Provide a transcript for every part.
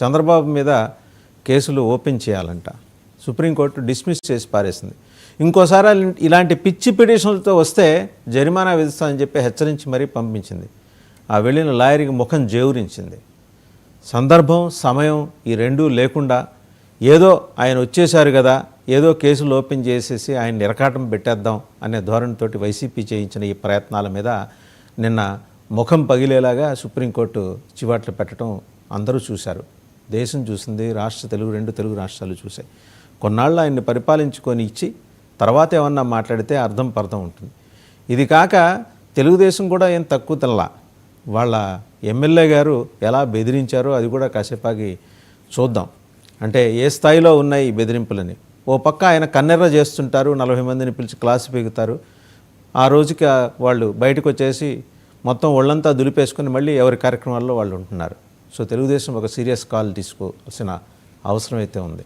చంద్రబాబు మీద కేసులు ఓపెన్ చేయాలంట. సుప్రీంకోర్టు డిస్మిస్ చేసి పారేసింది. ఇంకోసారి ఇలాంటి పిచ్చి పిటిషన్లతో వస్తే జరిమానా విధిస్తామని చెప్పి హెచ్చరించి మరీ పంపించింది. ఆ వెళ్ళిన లాయర్కి ముఖం జేవురించింది. సందర్భం సమయం ఈ రెండూ లేకుండా ఏదో ఆయన వచ్చేశారు కదా, ఏదో కేసులు ఓపెన్ చేసేసి ఆయన నిరకాటం పెట్టేద్దాం అనే ధోరణితోటి వైసీపీ చేయించిన ఈ ప్రయత్నాల మీద నిన్న ముఖం పగిలేలాగా సుప్రీంకోర్టు చివాట్లు పెట్టడం అందరూ చూశారు. దేశం చూసింది, రెండు తెలుగు రాష్ట్రాలు చూశాయి. కొన్నాళ్ళు ఆయన్ని పరిపాలించుకొని ఇచ్చి తర్వాత ఏమన్నా మాట్లాడితే అర్థం పర్థం ఉంటుంది. ఇది కాక తెలుగుదేశం కూడా ఏం తక్కువ తినలా. వాళ్ళ ఎమ్మెల్యే గారు ఎలా బెదిరించారో అది కూడా కాసేపాకి చూద్దాం. అంటే ఏ స్థాయిలో ఉన్నాయి ఈ బెదిరింపులని. ఓ పక్క ఆయన కన్నెర్ర చేస్తుంటారు, 40 మందిని పిలిచి క్లాసు పీకుతారు. ఆ రోజుకి వాళ్ళు బయటకు వచ్చేసి మొత్తం ఒళ్ళంతా దులిపేసుకొని మళ్ళీ ఎవరి కార్యక్రమాల్లో వాళ్ళు ఉంటున్నారు. సో తెలుగుదేశం ఒక సీరియస్ కాల్ తీసుకోవాల్సిన అవసరం అయితే ఉంది.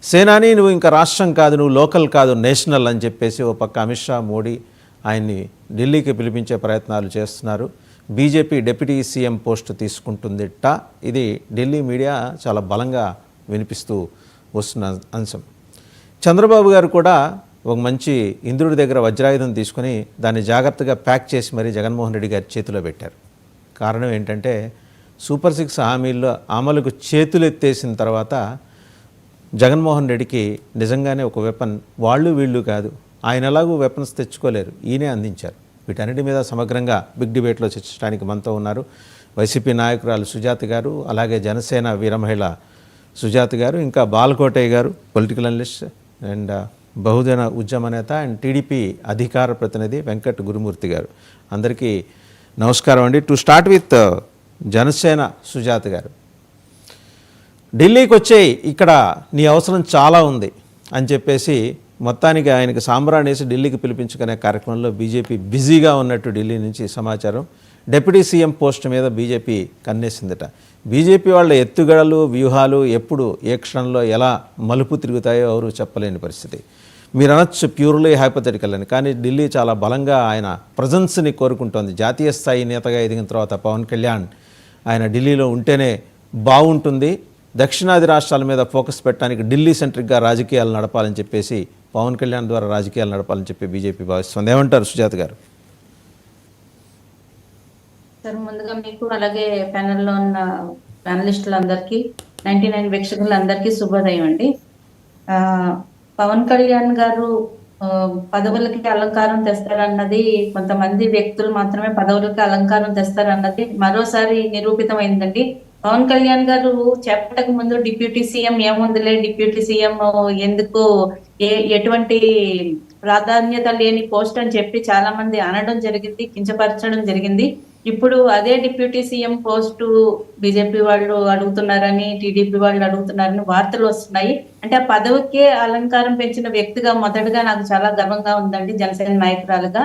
సేనాని నువ్వు ఇంకా రాష్ట్రం కాదు, నువ్వు లోకల్ కాదు, నేషనల్ అని చెప్పేసి ఓ పక్క అమిత్ షా, మోడీ ఆయన్ని ఢిల్లీకి పిలిపించే ప్రయత్నాలు చేస్తున్నారు. బీజేపీ డిప్యూటీ సీఎం పోస్ట్ తీసుకుంటుందిట. ఇది ఢిల్లీ మీడియా చాలా బలంగా వినిపిస్తూ వస్తున్న అంశం. చంద్రబాబు గారు కూడా ఒక మంచి ఇంద్రుడి దగ్గర వజ్రాయుధం తీసుకొని దాన్ని జాగ్రత్తగా ప్యాక్ చేసి మరీ జగన్మోహన్ రెడ్డి గారి చేతిలో పెట్టారు. కారణం ఏంటంటే సూపర్ 6 హామీల్లో అమలుకు చేతులు ఎత్తేసిన తర్వాత జగన్మోహన్ రెడ్డికి నిజంగానే ఒక వెపన్ వాళ్ళు వీళ్ళు కాదు, ఆయన ఎలాగూ వెపన్స్ తెచ్చుకోలేరు, ఈయనే అందించారు. వీటన్నిటి మీద సమగ్రంగా బిగ్ డిబేట్లో చర్చించడానికి మనతో ఉన్నారు వైసీపీ నాయకురాలు సుజాత గారు, అలాగే జనసేన వీరమహిళ సుజాత గారు, ఇంకా బాలకోటయ్య గారు పొలిటికల్ అనలిస్ట్ అండ్ బహుజన ఉద్యమ నేత అండ్ టీడీపీ అధికార ప్రతినిధి వెంకట్ గురుమూర్తి గారు. అందరికీ నమస్కారం అండి. To start with Janasena Sujatha గారు, ఢిల్లీకి వచ్చేయి, ఇక్కడ నీ అవసరం చాలా ఉంది అని చెప్పేసి మొత్తానికి ఆయనకి సాంబ్రాణేసి ఢిల్లీకి పిలిపించుకునే కార్యక్రమంలో బీజేపీ బిజీగా ఉన్నట్టు ఢిల్లీ నుంచి సమాచారం. డిప్యూటీ సీఎం పోస్ట్ మీద బీజేపీ కన్నేసిందట. బీజేపీ వాళ్ళ ఎత్తుగడలు వ్యూహాలు ఎప్పుడు ఏ క్షణంలో ఎలా మలుపు తిరుగుతాయో ఎవరు చెప్పలేని పరిస్థితి. మీరు అనొచ్చు ప్యూర్లీ హైపోథెటికల్ అని, కానీ ఢిల్లీ చాలా బలంగా ఆయన ప్రజెన్స్ని కోరుకుంటోంది. జాతీయ స్థాయి నేతగా ఎదిగిన తర్వాత పవన్ కళ్యాణ్ ఆయన ఢిల్లీలో ఉంటేనే బాగుంటుంది, దక్షిణాది రాష్ట్రాల మీద ఫోకస్ పెట్టడానికి ఢిల్లీ సెంట్రిక్గా రాజకీయాలు నడపాలని చెప్పేసి పవన్ కళ్యాణ్ ద్వారా రాజకీయాలు నడపాలని చెప్పి బీజేపీ భావిస్తుంది. ఏమంటారు సుజాత గారు? సార్, ముందుగా మీకు అలాగే ప్యానెల్లో ఉన్న ప్యానలిస్టులందరికీ 99 వీక్షకులందరికీ శుభోదయం అండి. పవన్ కళ్యాణ్ గారు పదవులకి అలంకారం తెస్తారన్నది, కొంతమంది వ్యక్తులు మాత్రమే పదవులకి అలంకారం తెస్తారన్నది మరోసారి నిరూపితమైందండి. పవన్ కళ్యాణ్ గారు చెప్పటకు ముందు డిప్యూటీ సీఎం ఏముందిలే, డిప్యూటీ సీఎం ఎందుకు, ఎటువంటి ప్రాధాన్యత లేని పోస్ట్ అని చెప్పి చాలా మంది అనడం జరిగింది, కించపరచడం జరిగింది. ఇప్పుడు అదే డిప్యూటీ సీఎం పోస్టు బీజేపీ వాళ్ళు అడుగుతున్నారని, టీడీపీ వాళ్ళు అడుగుతున్నారని వార్తలు వస్తున్నాయి. అంటే ఆ పదవికే అలంకారం పెంచిన వ్యక్తిగా మొదటగా నాకు చాలా గర్వంగా ఉందండి, జనసేన నాయకురాలుగా.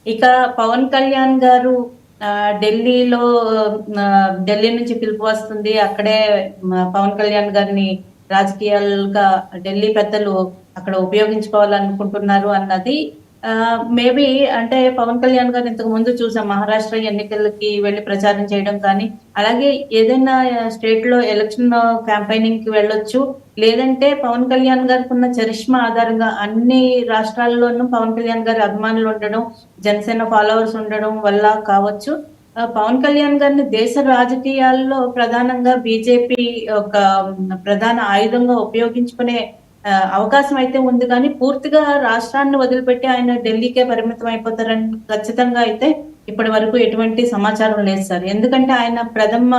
ఇక పవన్ కళ్యాణ్ గారు ఢిల్లీ నుంచి పిలుపు వస్తుంది, అక్కడే పవన్ కళ్యాణ్ గారిని రాజకీయాలుగా ఢిల్లీ పెద్దలు అక్కడ ఉపయోగించుకోవాలనుకుంటున్నారు అన్నది మేబీ, అంటే పవన్ కళ్యాణ్ గారు ఇంతకు ముందు చూసాం మహారాష్ట్ర ఎన్నికలకి వెళ్ళి ప్రచారం చేయడం కానీ, అలాగే ఏదైనా స్టేట్ లో ఎలక్షన్ క్యాంపెయినింగ్ కి వెళ్ళొచ్చు, లేదంటే పవన్ కళ్యాణ్ గారికి ఉన్న చరిష్మా ఆధారంగా అన్ని రాష్ట్రాల్లోనూ పవన్ కళ్యాణ్ గారి అభిమానులు ఉండడం, జనసేన ఫాలోవర్స్ ఉండడం వల్ల కావచ్చు. పవన్ కళ్యాణ్ గారిని దేశ రాజకీయాల్లో ప్రధానంగా బీజేపీ ఒక ప్రధాన ఆయుధంగా ఉపయోగించుకునే అవకాశం అయితే ఉంది, కానీ పూర్తిగా రాష్ట్రాన్ని వదిలిపెట్టి ఆయన ఢిల్లీకే పరిమితం అయిపోతారని ఖచ్చితంగా అయితే ఇప్పటి వరకు ఎటువంటి సమాచారం లేదు సార్. ఎందుకంటే ఆయన ప్రథమ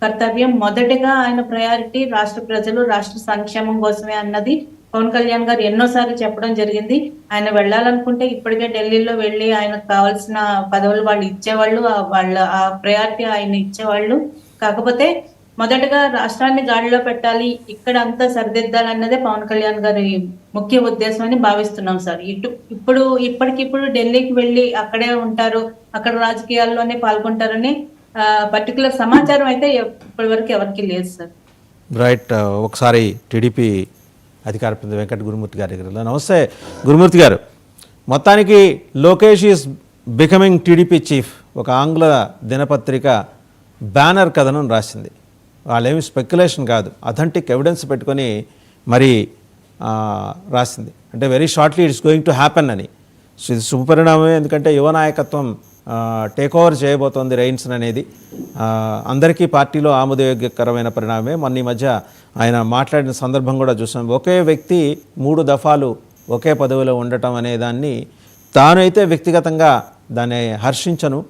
కర్తవ్యం, మొదటిగా ఆయన ప్రయారిటీ రాష్ట్ర ప్రజలు, రాష్ట్ర సంక్షేమం కోసమే అన్నది పవన్ కళ్యాణ్ గారు ఎన్నోసార్లు చెప్పడం జరిగింది. ఆయన వెళ్ళాలనుకుంటే ఇప్పటికే ఢిల్లీలో వెళ్ళి ఆయనకు కావాల్సిన పదవులు వాళ్ళు ఇచ్చేవాళ్ళు, వాళ్ళ ఆ ప్రయారిటీ ఆయన ఇచ్చేవాళ్ళు. కాకపోతే మొదటగా రాష్ట్రాన్ని గాడిలో పెట్టాలి, ఇక్కడ అంతా సరిదిద్దాలన్నదే పవన్ కళ్యాణ్ గారి ముఖ్య ఉద్దేశం అని భావిస్తున్నాం సార్. ఇప్పటికిప్పుడు ఢిల్లీకి వెళ్ళి అక్కడే ఉంటారు, అక్కడ రాజకీయాల్లోనే పాల్గొంటారని పర్టికులర్ సమాచారం అయితే ఇప్పటి వరకు ఎవరికి లేదు సార్. రైట్. ఒకసారి టీడీపీ అధికార ప్రతినిధి వెంకట గురుమూర్తి గారి దగ్గర. నమస్తే గురుమూర్తి గారు. మొత్తానికి Lokesh is becoming TDP chief ఒక ఆంగ్ల దినపత్రిక బ్యానర్ కథనం రాసింది. వాళ్ళేమి స్పెక్యులేషన్ కాదు, అథెంటిక్ ఎవిడెన్స్ పెట్టుకొని మరి రాసింది. అంటే very shortly it's going to happen అని. ఇది శుభపరిణామమే, ఎందుకంటే యువ నాయకత్వం టేక్ ఓవర్ చేయబోతోంది రైన్స్ అనేది అందరికీ పార్టీలో ఆమోదయోగ్యకరమైన పరిణామమే. మొన్న ఈ మధ్య ఆయన మాట్లాడిన సందర్భం కూడా చూసాం. ఒకే వ్యక్తి 3 దఫాలు ఒకే పదవిలో ఉండటం అనే దాన్ని తానైతే వ్యక్తిగతంగా దాన్ని హర్షించను.